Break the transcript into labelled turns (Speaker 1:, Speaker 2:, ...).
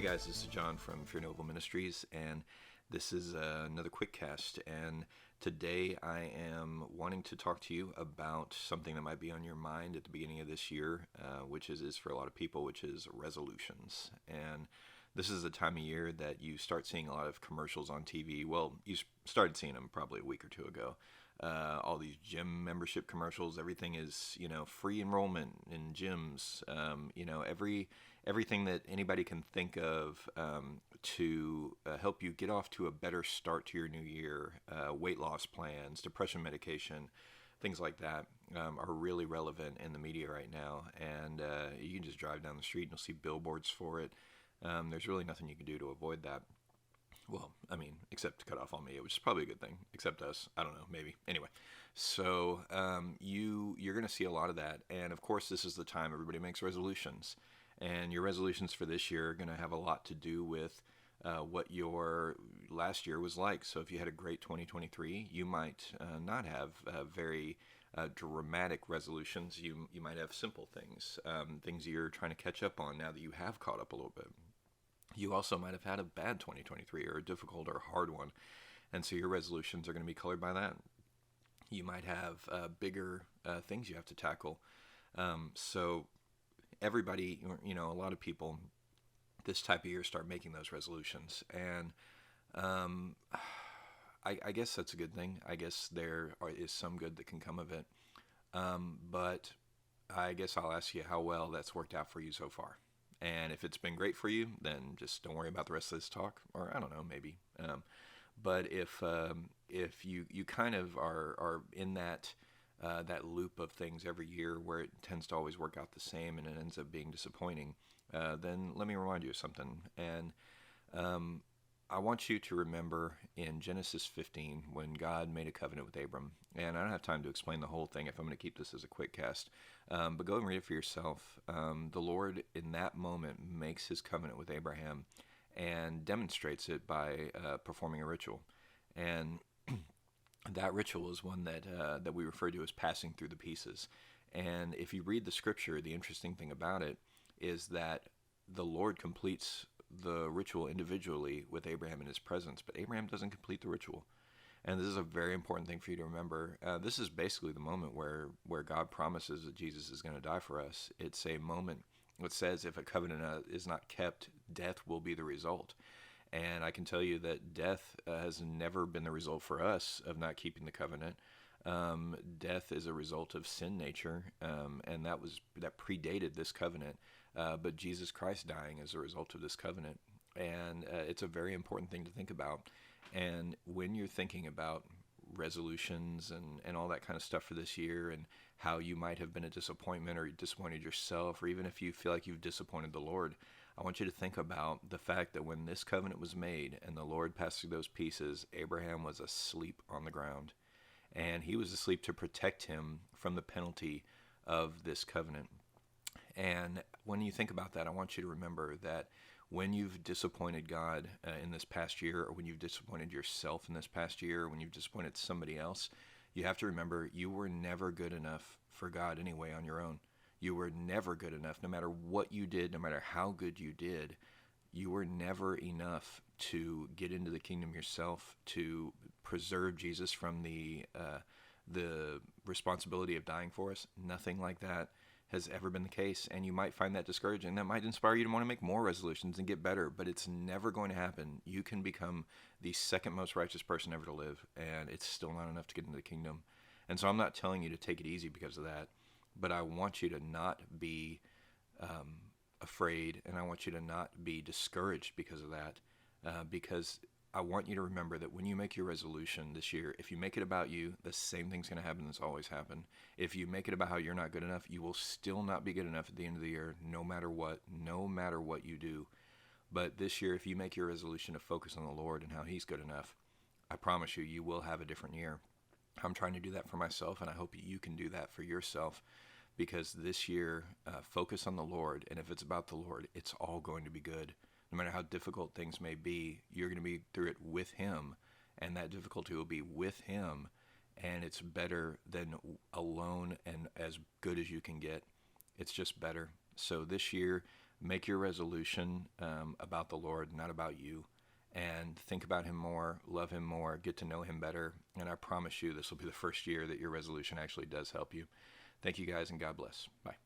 Speaker 1: guys, this is John from FNE Ministries, and this is another Quickcast. And today I am wanting to talk to you about something that might be on your mind at the beginning of this year, which is for a lot of people, which is resolutions. And this is the time of year that you start seeing a lot of commercials on TV. Well, you started seeing them probably a week or two ago. All these gym membership commercials, everything is, free enrollment in gyms, everything that anybody can think of to help you get off to a better start to your new year. Weight loss plans, depression medication, things like that are really relevant in the media right now. And you can just drive down the street and you'll see billboards for it. There's really nothing you can do to avoid that. Well, except to cut off on me, which is probably a good thing, except us. I don't know, maybe. Anyway, so you're going to see a lot of that. And, of course, this is the time everybody makes resolutions. And your resolutions for this year are going to have a lot to do with what your last year was like. So if you had a great 2023, you might not have very dramatic resolutions. You might have simple things, things you're trying to catch up on now that you have caught up a little bit. You also might have had a bad 2023 or a difficult or hard one, and so your resolutions are going to be colored by that. You might have bigger things you have to tackle. So everybody, a lot of people this type of year start making those resolutions, and I guess that's a good thing. I guess there is some good that can come of it, but I guess I'll ask you how well that's worked out for you so far. And if it's been great for you, then just don't worry about the rest of this talk, or I don't know, maybe. But if you kind of are in that loop of things every year where it tends to always work out the same and it ends up being disappointing, then let me remind you of something. And I want you to remember in Genesis 15 when God made a covenant with Abram. And I don't have time to explain the whole thing if I'm going to keep this as a quick cast. But go and read it for yourself. The Lord in that moment makes his covenant with Abraham and demonstrates it by performing a ritual. And that ritual is one that we refer to as passing through the pieces. And if you read the scripture, the interesting thing about it is that the Lord completes the ritual individually with Abraham in his presence, but Abraham doesn't complete the ritual. And this is a very important thing for you to remember. This is basically the moment where God promises that Jesus is going to die for us. It's a moment that says if a covenant is not kept, death will be the result. And I can tell you that death has never been the result for us of not keeping the covenant. Death is a result of sin nature, and that predated this covenant. But Jesus Christ dying is a result of this covenant. And it's a very important thing to think about. And when you're thinking about resolutions and all that kind of stuff for this year and how you might have been a disappointment or you disappointed yourself, or even if you feel like you've disappointed the Lord, I want you to think about the fact that when this covenant was made and the Lord passed through those pieces, Abraham was asleep on the ground. And he was asleep to protect him from the penalty of this covenant. And when you think about that, I want you to remember that when you've disappointed God in this past year, or when you've disappointed yourself in this past year, or when you've disappointed somebody else, you have to remember you were never good enough for God anyway on your own. You were never good enough. No matter what you did, no matter how good you did, you were never enough to get into the kingdom yourself, to preserve Jesus from the responsibility of dying for us. Nothing like that has ever been the case, and you might find that discouraging. That might inspire you to want to make more resolutions and get better, but it's never going to happen. You can become the second most righteous person ever to live, and it's still not enough to get into the kingdom. And so I'm not telling you to take it easy because of that, but I want you to not be afraid, and I want you to not be discouraged because of that, because I want you to remember that when you make your resolution this year, if you make it about you, the same thing's going to happen that's always happened. If you make it about how you're not good enough, you will still not be good enough at the end of the year, no matter what you do. But this year, if you make your resolution to focus on the Lord and how he's good enough, I promise you, you will have a different year. I'm trying to do that for myself, and I hope you can do that for yourself, because this year, focus on the Lord, and if it's about the Lord, it's all going to be good. No matter how difficult things may be, you're going to be through it with him, and that difficulty will be with him, and it's better than alone and as good as you can get. It's just better. So this year, Make your resolution about the Lord, not about you, and think about him more, love him more, get to know him better. And I promise you this will be the first year that your resolution actually does help you. Thank you guys, and God bless. Bye.